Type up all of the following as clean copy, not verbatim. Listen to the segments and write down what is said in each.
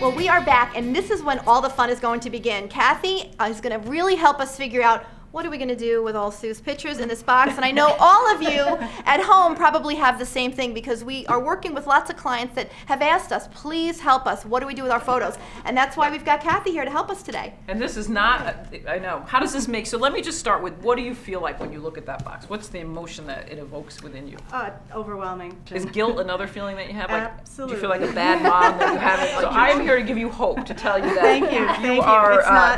Well, we are back, and this is when all the fun is going to begin. Cathy is going to really help us figure out what are we going to do with all Sue's pictures in this box. And I know all of you at home probably have the same thing, because we are working with lots of clients that have asked us, please help us. What do we do with our photos? And that's why we've got Cathy here to help us today. And this is not, I know, how does this make, so let me just start with, what do you feel like when you look at that box? What's the emotion that it evokes within you? Overwhelming. Is guilt another feeling that you have? Like, Absolutely. do you feel like a bad mom that you haven't? So I am here to give you hope, to tell you that Thank you. you are,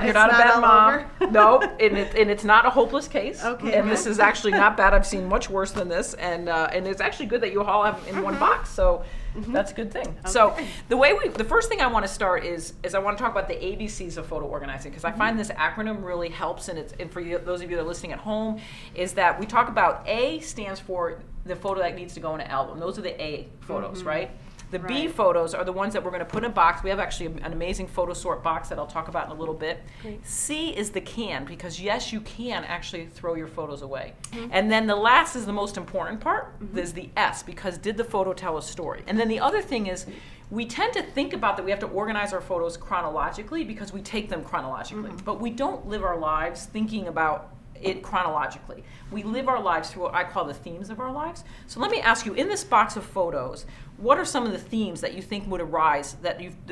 you're not a bad all mom. over. No, and it's not a hopeless case. Okay, And good. this is actually not bad. I've seen much worse than this, and it's actually good that you all have in one box. So that's a good thing. Okay. So the first thing I want to start is I want to talk about the ABCs of photo organizing, because I find this acronym really helps, and for you, those of you that are listening at home, is that we talk about A stands for the photo that needs to go in an album. Those are the A photos, right? The B photos are the ones that we're going to put in a box. We have actually an amazing photo sort box that I'll talk about in a little bit. Great. C is the can, because yes, you can actually throw your photos away. And then the last is the most important part, is the S, because did the photo tell a story? And then the other thing is, we tend to think about that we have to organize our photos chronologically because we take them chronologically. But we don't live our lives thinking about it chronologically. We live our lives through what I call the themes of our lives. So let me ask you, in this box of photos, what are some of the themes that you think would arise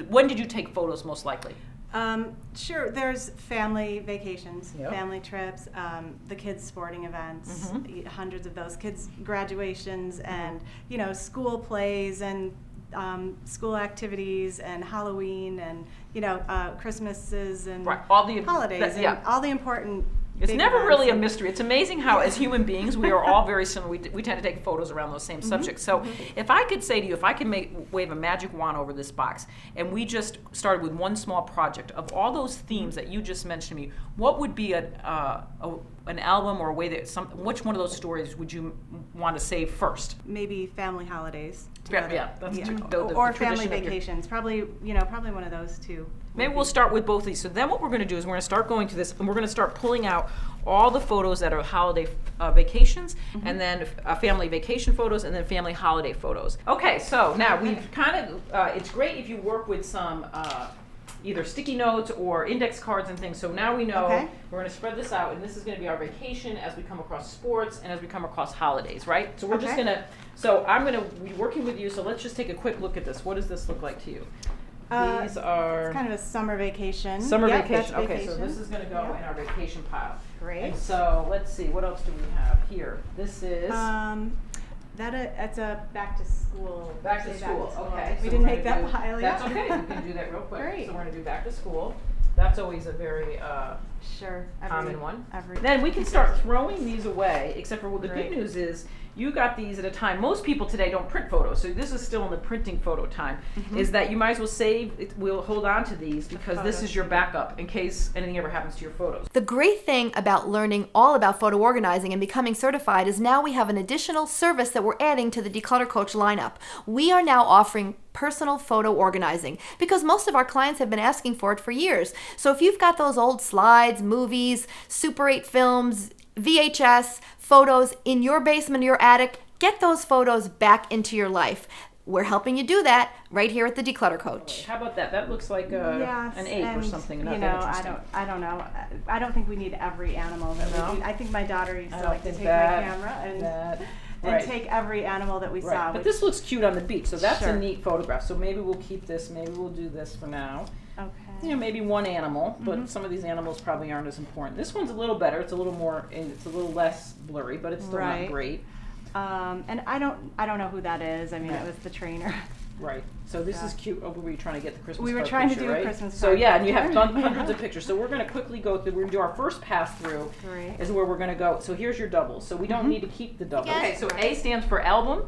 when did you take photos most likely? Sure, there's family vacations, Yep. family trips, the kids' sporting events, hundreds of those, kids' graduations, and school plays and school activities and Halloween and Christmases and All the holidays and all the important. It's big never events. really a mystery. It's amazing how, as human beings, we are all very similar. We tend to take photos around those same subjects. So if I could say to you, if I could wave a magic wand over this box, and we just started with one small project, of all those themes that you just mentioned to me, what would be an album or a way that which one of those stories would you want to save first? Maybe family holidays. Yeah, that's or family vacations. Probably one of those two. Maybe we'll start with both of these. So then what we're going to do is we're going to start going to this, and we're going to start pulling out all the photos that are holiday vacations, and then family vacation photos, and then family holiday photos. Okay, so now we've kind of, it's great if you work with some either sticky notes or index cards and things. So now we know we're going to spread this out, and this is going to be our vacation as we come across sports and as we come across holidays, right? So we're just going to, so I'm going to be working with you, so let's just take a quick look at this. What does this look like to you? These are... It's kind of a summer vacation. Summer Yep, vacation. that's Okay, so this is going to go in our vacation pile. Great. And so let's see, what else do we have here? This is... That's a back to school. Back to school, okay. We So didn't we're make gonna that pile yet. That's okay, we can do that real quick. Great. So we're going to do back to school. That's always a very Sure. common one. Every Then we can start throwing these away, except for the Great. good news is you got these at a time. Most people today don't print photos, so this is still in the printing photo time, is that you might as well save, we'll hold on to these because this is your backup in case anything ever happens to your photos. The great thing about learning all about photo organizing and becoming certified is now we have an additional service that we're adding to the DeClutter Coach lineup. We are now offering personal photo organizing because most of our clients have been asking for it for years. So if you've got those old slides, movies, Super 8 films, VHS, photos in your basement or your attic, get those photos back into your life. We're helping you do that right here at the DeClutter Coach. How about that? That looks like an 8 or something. Not that interesting. I don't know. I don't think we need every animal that we need. I think my daughter used to like to take my camera and take every animal that we saw. But this looks cute on the beach, so that's a neat photograph. So maybe we'll keep this. Maybe we'll do this for now. Okay. Maybe one animal, but some of these animals probably aren't as important. This one's a little better. It's a little more, it's a little less blurry, but it's still not great. And I don't know who that is. I mean, it was the trainer. Right. So this is cute. Oh, were you trying to get the Christmas card We were picture, trying to do right? a Christmas So card yeah, and you picture. have done hundreds of pictures. So we're going to quickly go through. We're going to do our first pass through. Is where we're going to go. So here's your doubles. So we don't need to keep the doubles. Okay. So A stands for album.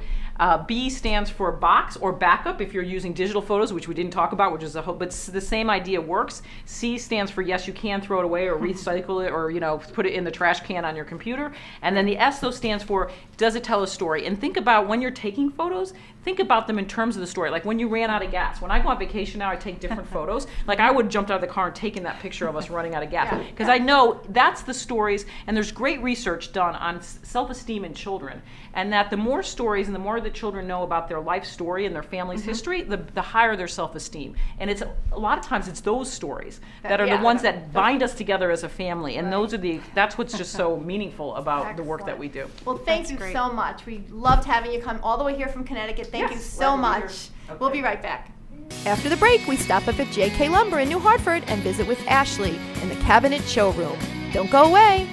B stands for box or backup if you're using digital photos, which we didn't talk about, which is but the same idea works. C stands for yes, you can throw it away or recycle it or put it in the trash can on your computer. And then the S though stands for does it tell a story? And think about when you're taking photos, think about them in terms of the story. Like when you ran out of gas. When I go on vacation now, I take different photos. Like I would have jumped out of the car and taken that picture of us running out of gas because I know that's the stories. And there's great research done on self-esteem in children, and that the more stories and the more the children know about their life story and their family's history, the higher their self-esteem. And it's a lot of times it's those stories that are the ones that bind us together as a family. And that's what's just so meaningful about the work that we do. Well, thank you so much. We loved having you come all the way here from Connecticut. Thank you so much. Okay. We'll be right back. After the break, we stop up at JK Lumber in New Hartford and visit with Ashley in the Cabinet Showroom. Don't go away.